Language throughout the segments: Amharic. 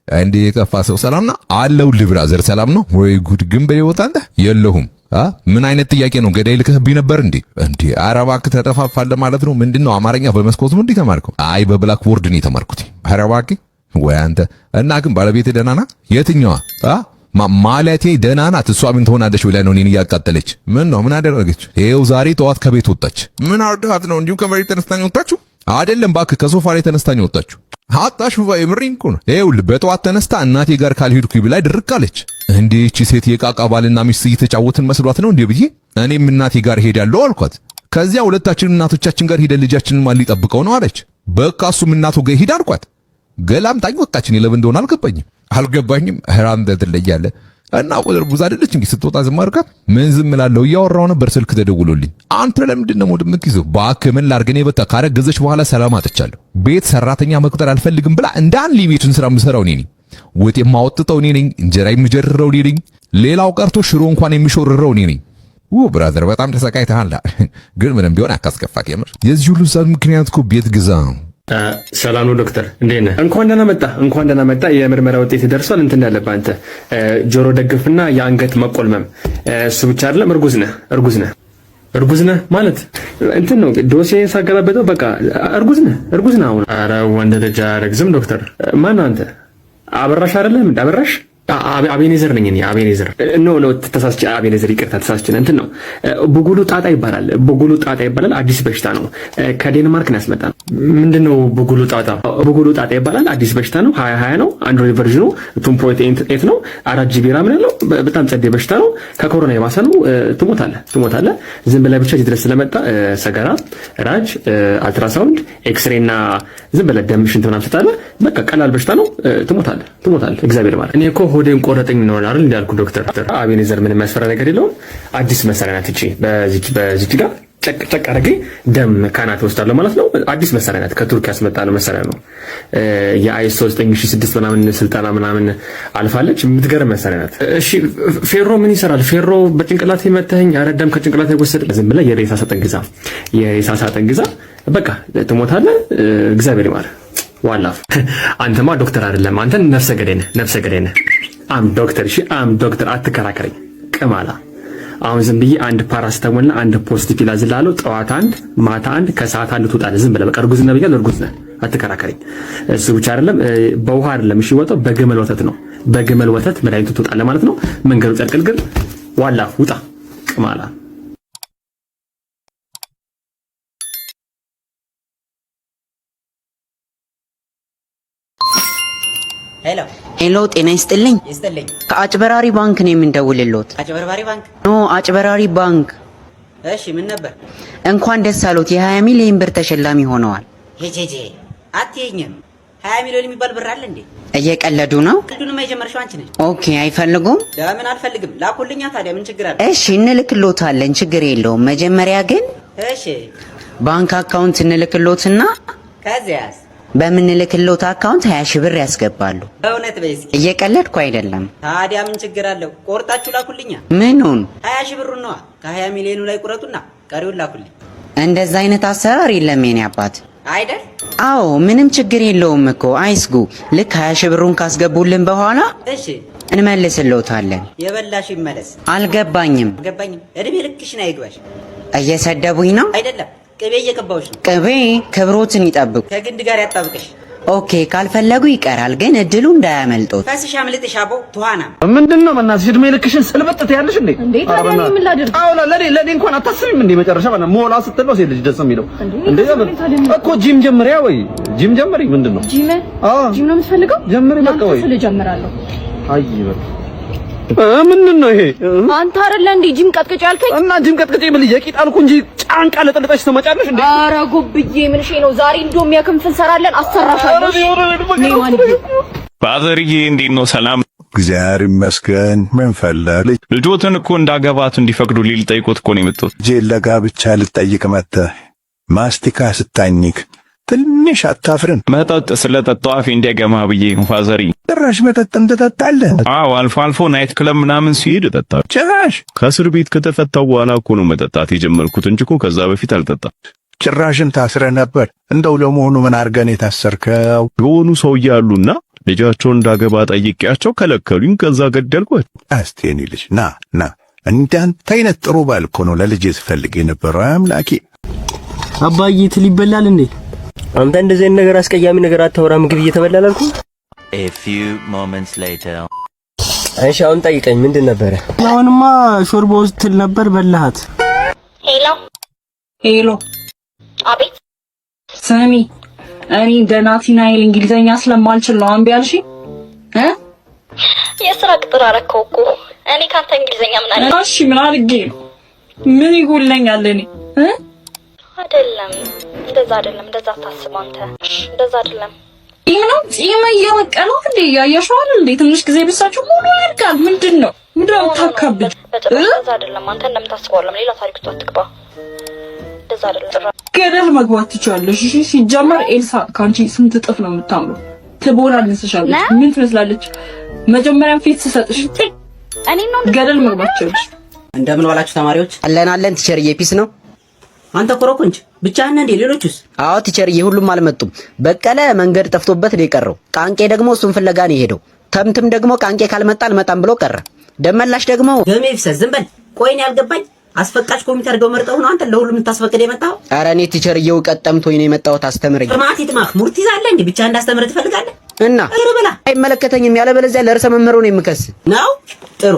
እንዴ የከፋ ሰው ሰላም ነው አለው ብራዘር ሰላም ነው ወይ ጉድ ግን በይወጣ አንተ የለሁም ምን አይነት ጥያቄ ነው ገዳይ ልከህብኝ ነበር እንዴ ኧረ እባክህ ተጠፋፋለህ ማለት ነው ምንድነው አማርኛ በመስኮት ነው እንዴ ተማርከው አይ በብላክ ቦርድ ነው የተማርኩት ኧረ እባክህ ወይ አንተ እና ግን ባለቤት ደህና ናት የትኛዋ ማለቴ ደህና ናት እሷ ምን ትሆናለች ብላ ነው እኔን ያቃጠለች ምን ነው ምን አደረገች ይሄው ዛሬ ጠዋት ከቤት ወጣች ምን አርዳት ነው እንዲሁ ከመሬት ተነስታኝ ወጣችሁ አይደለም እባክህ ከሶፋ ላይ ተነስታኝ ወጣችሁ አጣሽ ወይምሪን ኩን ይኸውልህ በጠዋት ተነስታ እናቴ ጋር ካልሄድኩኝ ብላ ድርቃለች እንዴ እቺ ሴት የቃቃ ባልና ሚስት እየተጫወትን መስሏት ነው እንዴ ብዬ እኔም እናቴ ጋር ሄዳለሁ አልኳት ከዚያ ሁለታችን እናቶቻችን ጋር ሄደን ልጃችንን ማን ሊጠብቀው ነው አለች በቃ እሱም እናቱ ጋር ሄድ አልኳት ገላምጣኝ ወጣችን ለምን እንደሆነ አልገባኝም ሄራን ተደለያለ እና ወደር ቡዛ አይደለች እንዴ ስትወጣ ዝም አድርጋት ምን ዝም እላለሁ እያወራው ነበር ስልክ ተደውሎልኝ አንተ ለምንድን ነው ሞድ የምትይዘው ባክምን ላርገኔ በታ ካረገዘች በኋላ ሰላም አጥቻለሁ ቤት ሰራተኛ መቅጠር አልፈልግም ብላ እንዳን ሊቤቱን ስራ ምሰራው ነኝ ወጥ የማወጥተው እኔ ነኝ እንጀራ የምጀርረው እኔ ነኝ ሌላው ቀርቶ ሽሮ እንኳን የሚሾርረው እኔ ነኝ ብራዘር በጣም ተሰቃይተሃል ግን ምንም ቢሆን አካስከፋክ የምር የዚህ ሁሉ ሰው ምክንያት እኮ ቤት ግዛ ሰላም ነው ዶክተር እንዴት ነህ እንኳን ደህና መጣ የምርመራ ውጤት ደርሷል እንትን ያለብህ አንተ ጆሮ ደግፍና የአንገት መቆልመም እሱ ብቻ አይደለም እርጉዝ ነህ ማለት እንትን ነው ዶሴን ሳገላበጠው በቃ እርጉዝ ነህ አሁን ኧረ ወንድ ልጅ አያረግዝም ዶክተር ማን አንተ አበራሽ አይደለም እንደ አበራሽ አቤኔዘር ነኝ እኔ አቤኔዘር ኖ ተሳስቼ አቤኔዘር ይቅርታ ተሳስቼ እንትን ነው ቡጉሉ ጣጣ ይባላል አዲስ በሽታ ነው ከዴንማርክ ነው ያስመጣ ነው ምንድነው ቡጉሉ ጣጣ ይባላል አዲስ በሽታ ነው 2020 ነው አንድሮይድ ቨርዥኑ 2.8 ነው 4 ጂቢ ራም ያለው በጣም ጸዴ በሽታ ነው ከኮሮና የባሰ ነው ትሞታለህ ዝም ብለህ ብቻ እዚህ ድረስ ስለመጣ ሰገራ ራጅ አልትራሳውንድ ኤክስሬይ እና ዝም ብለህ ደም ሽንት ምናምን ትታለህ በቃ ቀላል በሽታ ነው ትሞታለህ እግዚአብሔር ማለት እኔ እኮ ሆዴን ቆረጠኝ ነው አይደል እንዳልኩ ዶክተር አቤኔዘር ምንም ያስፈራ ነገር የለውም አዲስ መሳሪያ ናት እቺ በዚች ጋር ጨቅ አረገ ደም ካናት ወስዳለሁ ማለት ነው አዲስ መሳሪያ ናት ከቱርክ ያስመጣነው መሳሪያ ነው የአይኤስ 9006 ምናምን ስልጣና ምናምን አልፋለች የምትገርም መሳሪያ ናት እሺ ፌሮ ምን ይሰራል ፌሮ በጭንቅላት ይመታኝ አረዳም ከጭንቅላት ይወሰድ ዝም ብለህ የሬሳ ሳጥን ግዛ በቃ ትሞታለህ እግዚአብሔር ይማር ዋላፍ አንተማ ዶክተር አይደለም አንተ ነፍሰ ገዳይ ነህ አም ዶክተር አትከራከረኝ ቅማላ አሁን ዝም ብዬ አንድ ፓራስታሞልና አንድ ፖዚቲቭ ላዝላለሁ ጠዋት አንድ ማታ አንድ ከሰዓት አንድ ትውጣለህ ዝም ብለህ በቃ እርጉዝ ነህ አትከራከረኝ እሱ ብቻ አይደለም በውሃ አይደለም እሺ ወጣው በግመል ወተት መድኃኒቱ ትውጣለህ ማለት ነው መንገዱ ጨርቅልግል ዋላፍ ውጣ ቅማላ ሄሎ ጤና ይስጥልኝ ከአጭበራሪ ባንክ ነው የምንደውልልዎት አጭበራሪ ባንክ እሺ ምን ነበር እንኳን ደስ አሎት የ20 ሚሊዮን ብር ተሸላሚ ሆነዋል ሄጄ አትየኝም 20 ሚሊዮን የሚባል ብር አለ እንዴ እየቀለዱ ነው ቀልዱንማ የጀመርሽው አንቺ ነሽ ኦኬ አይፈልጉም ለምን አልፈልግም ላኩልኛ ታዲያ ምን ችግር አለ እሺ እንልክልዎታለን ችግር የለውም መጀመሪያ ግን እሺ ባንክ አካውንት እንልክልዎትና ከዚያስ በምንልክልዎት አካውንት 20 ሺህ ብር ያስገባሉ በእውነት በይስ እየቀለድኩ አይደለም ታዲያ ምን ችግር አለው ቆርጣችሁ ላኩልኛ ምኑን 20 ሺህ ብሩን ነው ከ20 ሚሊዮኑ ላይ ቁረጡና ቀሪውን ላኩልኝ እንደዛ አይነት አሰራር የለም የኔ አባት አይደል አዎ ምንም ችግር የለውም እኮ አይስጉ ልክ 20 ሺህ ብሩን ካስገቡልን በኋላ እሺ እንመልስልዎታለን የበላሽ ይመለስ አልገባኝም እድሜ ልክሽን አይግባሽ እየሰደቡኝ ነው አይደለም ቅቤ እየቀባሁሽ ነው ቅቤ ክብሮትን ይጠብቁ ከግንድ ጋር ያጣብቅሽ ኦኬ ካልፈለጉ ይቀራል ግን እድሉ እንዳያመልጦት ፈስሽ አምልጥሽ አቦ ተዋና ምንድነው በእናትሽ እድሜ ልክሽን ስልበጥት ያለሽ እንዴ ታዲያ ምን ላድርግ አዎ ለኔ እንኳን አታስቢም እንዴ መጨረሻ ባና ሞላ ስትል ነው ሴት ልጅ ደስ የሚለው እንዴ እኮ ጂም ጀምሪያ ወይ ጂም ጀምሪ ምንድነው ጂም ነው የምትፈልገው ጀምሪ በቃ ወይ ስለጀምራለሁ አይ በቃ ምንድነው ይሄ አንተ አይደለ እንዴ ጂም ቀጥቅጭ ያልከኝ እና ጂም ቀጥቅጭ ብል የቂጥ አልኩ እንጂ ጫንቃ ለጥልጠሽ ትመጫለሽ እንዴ ኧረ ጉብዬ ምን ሼ ነው ዛሬ እንደውም ያክንፍ እንሰራለን አሰራሻለሁ ባዘርዬ እንዴት ነው ሰላም እግዚአብሔር ይመስገን ምን ፈለግ ልጆትን እኮ እንዳገባት እንዲፈቅዱ ሊጠይቁት እኮ ነው የመጡት ጄለጋ ብቻ ልጠይቅ መጥተህ ማስቲካ ስታኝክ ትንሽ አታፍርን መጠጥ ስለጠጣው አፌ እንዲያገማ ብዬ ፋዘሪ ጭራሽ መጠጥም ትጠጣለህ አዎ አልፎ ናይት ክለብ ምናምን ሲሄድ እጠጣለሁ ጭራሽ ከእስር ቤት ከተፈታው በኋላ እኮ ነው መጠጣት የጀመርኩት እንጂ እኮ ከዛ በፊት አልጠጣም ጭራሽን ታስረ ነበር እንደው ለመሆኑ ምን አርገን የታሰርከው የሆኑ ሰውዬ አሉና ልጃቸውን እንዳገባ ጠይቄያቸው ከለከሉኝ። ከዛ ገደልኳት። እስቲ የኔ ልጅ ና እንዳንተ አይነት ጥሩ ባል እኮ ነው ለልጄ ስፈልግ የነበረው። አምላኬ አባዬ ትል ይበላል እንዴ? አንተ እንደዚህ አይነት ነገር አስቀያሚ ነገር አታወራ። ምግብ እየተበላል አልኩ። A few moments later እሺ አሁን ጠይቀኝ፣ ምንድን ነበረ? አሁንማ ሾርባ ውስጥ ትል ነበር በላሃት። ሄሎ አቤት። ስሚ እኔ ደናቲናይል እንግሊዘኛ ስለማልችል ነው አንቢ ያልሽ የስራ ቅጥር አረከው እኮ እኔ ካንተ እንግሊዘኛ ምን አለ? እሺ ምን አድርጌ ነው? ምን ይጎለኛል? እኔ አይደለም እንደዛ ታስብ አንተ እንደዛ አይደለም። ይሄ ነው ጺም እየበቀለው እንዴ? ያያሽዋል እንዴ? ትንሽ ጊዜ ብቻችሁ ሙሉ ያድጋል። ምንድነው ታካብድ? እንደዛ አይደለም። አንተ እንደምታስበው አይደለም። ሌላ ታሪክ ውስጥ አትግባ። እንደዛ አይደለም። ገደል መግባት ትችላለሽ። እሺ ሲጀመር ኤልሳ ካንቺ ስንት እጥፍ ነው የምታምረው? ትቦናለሽ። ምን ትመስላለች? መጀመሪያም ፊት ስሰጥሽ እኔ ነው ገደል መግባት ትችላለሽ። እንደምን ዋላችሁ ተማሪዎች? አለን ቲቸርዬ፣ ፒስ ነው። አንተ ኮረኮንች ብቻህን እንዴ? ሌሎቹስ? አዎ ቲቸርዬ፣ ሁሉም አልመጡም። በቀለ መንገድ ጠፍቶበት ነው የቀረው። ቃንቄ ደግሞ እሱን ፍለጋ ነው የሄደው። ተምትም ደግሞ ቃንቄ ካልመጣ አልመጣም ብሎ ቀረ። ደመላሽ ደግሞ ደሜ ይፍሰስ። ዝም በል። ቆይን ያልገባኝ አስፈቃጅ ኮሚቴ አድርገው መርጠው ነው አንተ ለሁሉም የምታስፈቅድ የመጣው? ኧረ እኔ ቲቸርዬው ቀጠምቶኝ ነው የመጣሁት። አስተምረኝ። ፍርማት ይጥማህ ሙርት ይዛለ እንዴ? ብቻ እንዳስተምር ትፈልጋለህ? እና እርብላ አይመለከተኝም። ያለበለዚያ ለርዕሰ መምህሩ ነው የምከስ ነው። ጥሩ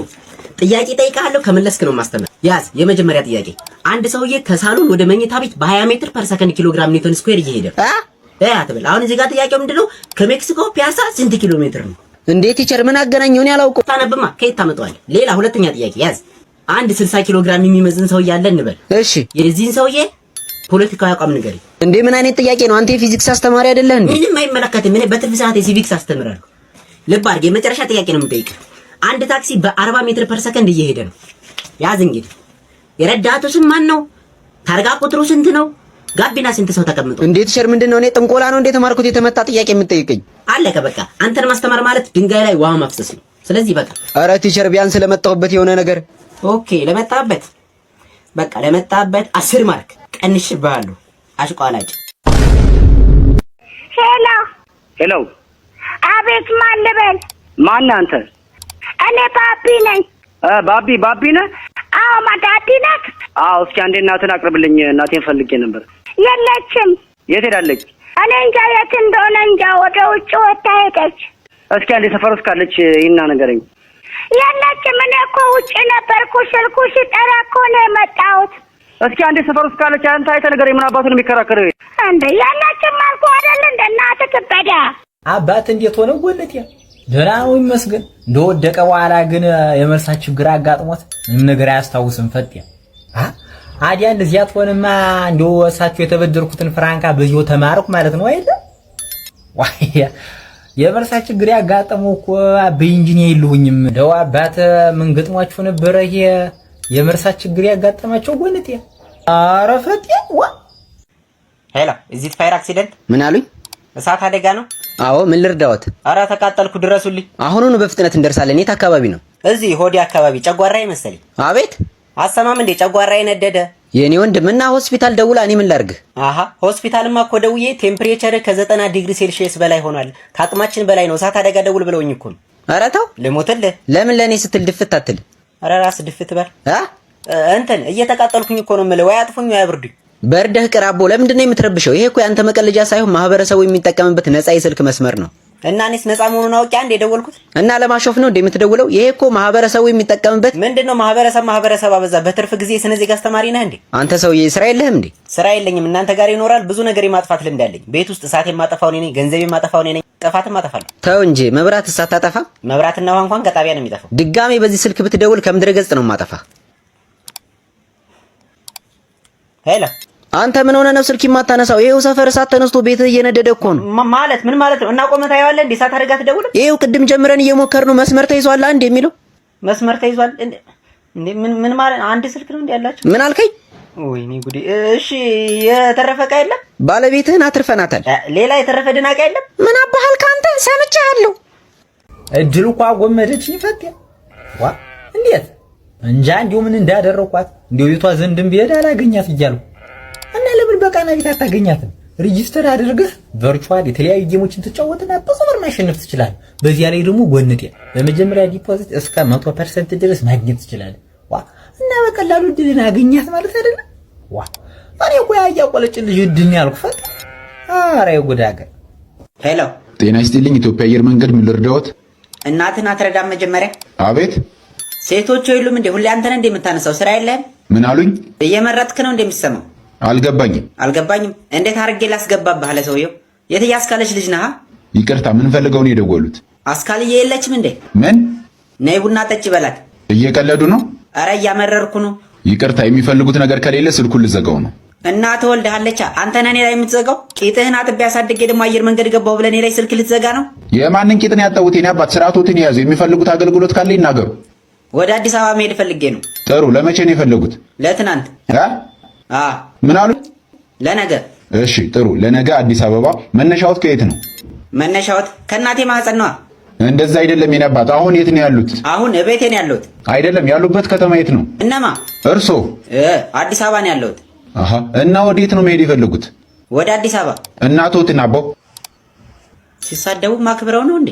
ጥያቄ ጠይቃለሁ። ከመለስክ ነው ማስተምር። ያዝ። የመጀመሪያ ጥያቄ፣ አንድ ሰውዬ ከሳሎን ወደ መኝታ ቤት በ20 ሜትር ፐር ሰከንድ ኪሎግራም ኒውተን ስኩዌር እየሄደ አትበል። አሁን እዚህ ጋር ጥያቄው ምንድነው? ከሜክሲኮ ፒያሳ ስንት ኪሎ ሜትር ነው? እንዴት ቲቸር ምን አገናኘው? እኔ አላውቀው። ታነብማ ከየት ታመጣዋለህ? ሌላ ሁለተኛ ጥያቄ ያዝ። አንድ 60 ኪሎ ግራም የሚመዝን ሰውዬ አለ እንበል። እሺ የዚህን ሰውዬ ፖለቲካዊ አቋም ንገረኝ። እንዴ ምን አይነት ጥያቄ ነው? አንተ የፊዚክስ አስተማሪ አይደለህ እንዴ? ምንም አይመለከትም። ምን በትርፍ ሰዓት የሲቪክስ አስተምራለሁ። ልብ አድርግ። የመጨረሻ ጥያቄ ነው የምጠይቅህ። አንድ ታክሲ በ40 ሜትር ፐር ሰከንድ እየሄደ ነው። ያዝ እንግዲህ። የረዳቱ ስም ማን ነው? ታርጋ ቁጥሩ ስንት ነው? ጋቢና ስንት ሰው ተቀምጦ? እንዴ ቲቸር ምንድነው? እኔ ጥንቆላ ነው እንዴ ተማርኩት? የተመታ ጥያቄ የምትጠይቀኝ? አለቀ በቃ። አንተን ማስተማር ማለት ድንጋይ ላይ ውሃ ማፍሰስ ነው። ስለዚህ በቃ። ኧረ ቲቸር ቢያንስ ለመጣሁበት የሆነ ነገር። ኦኬ ለመጣበት በቃ ለመጣበት 10 ማርክ ቀንሽብሃለሁ። አሽቋላጭ። ሄሎ። አቤት። ማን ልበል? ማን አንተ? እኔ ባቢ ነኝ። ባቢ ነህ? አዎ። ማዳቲ ነህ? አዎ። እስኪ አንዴ እናትን አቅርብልኝ። እናቴን ፈልጌ ነበር። የለችም። የት ሄዳለች? እኔ እንጃ የት እንደሆነ እንጃ። ወደ ውጭ ወጣ ሄደች። እስኪ አንዴ ሰፈር ውስጥ ካለች ይና ነገረኝ። የለችም። እኔ እኮ ውጭ ነበርኩ። ስልኩ ሲጠራ እኮ ነው የመጣሁት። እስኪ አንዴ ሰፈር ውስጥ ካለች አንተ አይተህ ንገረኝ። ምን አባቱን የሚከራከረው እንዴ? የለችም አልኩህ አይደል? እንደ እናትህ ትበዳ። አባት እንዴት ሆነ? ወለት ያ ደህና ነው ይመስገን። እንደወደቀ በኋላ ግን የመርሳ ችግር አጋጥሞት ምንም ነገር አያስታውስም። ፈጥያ አዲያ እንደዚህ አትሆንማ። እንደው እሳቸው የተበደርኩትን ፍራንካ በዚሁ ተማርኩ ማለት ነው አይደል? ዋይ የመርሳ ችግር ያጋጠመው እኮ በኢንጂኒየር ይልሁኝም። እንደው አባት ምን ገጥሟቸው ነበር? ይሄ የመርሳ ችግር ያጋጠማቸው ወለት ያ ኧረ ፈጥያ ሄሎ። እዚህ ፋየር አክሲደንት። ምን አሉኝ? እሳት አደጋ ነው። አዎ ምን ልርዳዎት? ኧረ ተቃጠልኩ፣ ድረሱልኝ። አሁኑኑ በፍጥነት እንደርሳለን። የት አካባቢ ነው? እዚህ ሆዴ አካባቢ ጨጓራዬ መሰለኝ። አቤት። አሰማም እንዴ? ጨጓራዬ ነደደ። የኔ ወንድም እና ሆስፒታል ደውላ እኔ ምን ላድርግ? አሃ ሆስፒታልማ እኮ ደውዬ ቴምፕሬቸር ከ90 ዲግሪ ሴልሺየስ በላይ ሆኗል፣ ከአቅማችን በላይ ነው፣ እሳት አደጋ ደውል ብለውኝ እኮ ነው። ኧረ ተው ልሞትልህ። ለምን ለኔ ስትል ድፍት አትል? ኧረ ራስ ድፍት በል። እንትን እየተቃጠልኩኝ እኮ ነው የምልህ። ወይ አጥፉኝ ወይ አብርዱኝ። በርደህ ቅራቦ። ለምንድን ነው የምትረብሸው? ይሄ እኮ ያንተ መቀለጃ ሳይሆን ማህበረሰቡ የሚጠቀምበት ነፃ የስልክ መስመር ነው። እና እኔስ ነፃ መሆኑን አውቄ አንዴ የደወልኩት እና ለማሾፍ ነው እንዴ የምትደውለው? ይሄ እኮ ማህበረሰቡ የሚጠቀምበት። ምንድነው ማህበረሰብ አበዛ። በትርፍ ጊዜ ስነ ዜጋ አስተማሪ ነህ እንዴ? አንተ ሰውዬ ስራ የለህም እንዴ? ስራ የለኝም። እናንተ ጋር ይኖራል። ብዙ ነገር የማጥፋት ልምድ አለኝ። ቤት ውስጥ እሳት የማጠፋው እኔ ነኝ፣ ገንዘብ የማጠፋው እኔ ነኝ፣ ጥፋትም አጠፋለሁ። ተው እንጂ መብራት እሳት ታጠፋ? መብራትና ውሃ እንኳን ከጣቢያ ነው የሚጠፋው። ድጋሜ በዚህ ስልክ ብትደውል ከምድረ ገጽ ነው ማጠፋ። ሄሎ አንተ ምን ሆነ ነው ስልክ የማታነሳው? ይሄው ሰፈር እሳት ተነስቶ ቤት እየነደደ እኮ ነው። ማለት ምን ማለት ነው? እና ቆመታ ያዋለ እንዴ? እሳት አደጋ ትደውል? ይሄው ቅድም ጀምረን እየሞከርን ነው። መስመር ተይዟል አንዴ የሚለው መስመር ተይዟል እንዴ? ምን ማለት አንድ ስልክ ነው እንዴ ያላችሁ? ምን አልከኝ? ወይኔ ጉዴ። እሺ የተረፈ ዕቃ የለም? ባለቤትህን አትርፈናታል። ሌላ የተረፈ ድና ዕቃ የለም? ምን አባሃል ካንተ ሰምቻለሁ። እድሉ እኮ አጎመደችኝ ፈትያ። ዋ እንዴት እንጃ እንዲሁ ምን እንዳደረኳት እንዲሁ ቤቷ ዘንድም ቢሄድ አላገኛት እያልኩ እና ለምን በቃና ቤት አታገኛትም? ሬጂስተር አድርገህ ቨርቹዋል የተለያዩ ጌሞችን ትጫወትና ብዙ ብር ማሸነፍ ትችላለህ። በዚያ ላይ ደግሞ ጎንጤ በመጀመሪያ ዲፖዚት እስከ 100% ድረስ ማግኘት ትችላለህ። ዋ እና በቀላሉ እድልን አገኛት ማለት አይደለም። ዋ እኔ እኮ ያያቆለጭልሽ እድል ያልኩ ፈጥ አረ ጉዳገ ሄሎ ጤና ይስጥልኝ። ኢትዮጵያ አየር መንገድ ምን ልርዳዎት? እናትን አትረዳም መጀመሪያ? አቤት። ሴቶች የሉም እንዴ? ሁሌ አንተ ነህ እንደምታነሳው ስራ የለህም? ምን አሉኝ? እየመረጥክ ነው እንደሚሰማው? አልገባኝም። እንዴት አድርጌ ላስገባብህ አለ ሰውየው። የትዬ አስካለች ልጅ ነህ? ይቅርታ ምን ፈልገው ነው የደወሉት? አስካልዬ የለችም እንዴ? ምን? ነይ ቡና ጠጭ በላት። እየቀለዱ ነው? አረ እያመረርኩ ነው። ይቅርታ የሚፈልጉት ነገር ከሌለ ስልኩን ልዘጋው ነው። እናት ወልደሃለች። አንተ ነህ እኔ ላይ የምትዘጋው? ቂጥህን አጥቤ አሳድጌ ደግሞ አየር መንገድ ገባሁ ብለህ እኔ ላይ ስልክ ልትዘጋ ነው? የማንን ቂጥን ያጠቡት? የኔ አባት ስርዓቶትን የያዙ የሚፈልጉት አገልግሎት ካለ ይናገሩ። ወደ አዲስ አበባ መሄድ ፈልጌ ነው። ጥሩ። ለመቼ ነው የፈለጉት? ለትናንት። ምን አሉ? ለነገ። እሺ ጥሩ። ለነገ አዲስ አበባ። መነሻዎት ከየት ነው? መነሻዎት ከእናቴ ማህፀን ነዋ። እንደዛ አይደለም የኔ አባት። አሁን የት ነው ያሉት? አሁን ቤቴ ነው ያለሁት። አይደለም ያሉበት ከተማ የት ነው? እነማ? እርሶ? አዲስ አበባ ነው ያለሁት። አሃ። እና ወዴት ነው መሄድ የፈለጉት? ወደ አዲስ አበባ። እናቶትን አባው ሲሳደቡ ማክብረው ነው እንዴ?